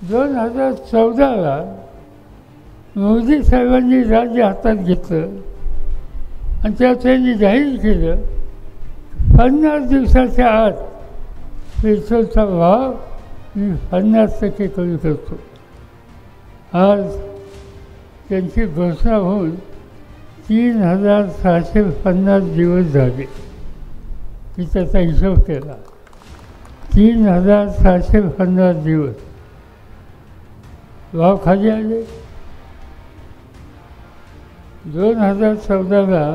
2014ला मोदी साहेबांनी राज्य हातात घेतलं आणि तेव्हा त्यांनी जाहीर केलं 50 दिवसाच्या आत पेट्रोलचा भाव मी 50% कमी करतो. आज त्यांची घोषणा होऊन 3650 दिवस झाले. मी त्याचा हिशोब केला. 3650 दिवस भाव खाली आले. 2014ला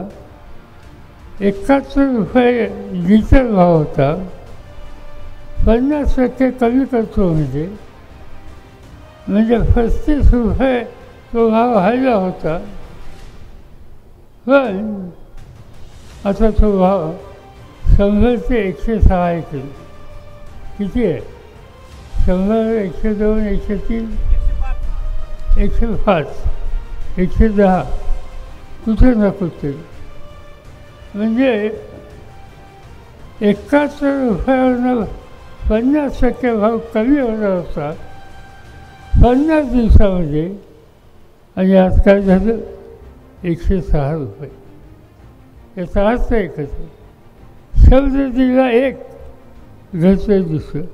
71 रुपये लिटर भाव होता. 50% कमी करतो म्हणजे 35 रुपये तो भाव व्हायला होता. पण आता तो भाव 100 ते 106 आहे. किती आहे? 100, 102, 103, 105, 110 कुठे ना कुठे. म्हणजे 71 रुपयावरनं 50% भाव कमी होणार होता 50 दिवसामध्ये. आणि आज काय झालं? 106 रुपये. याचा अर्थ एकच आहे, शब्द दिला एक, घडतंय दुसरं.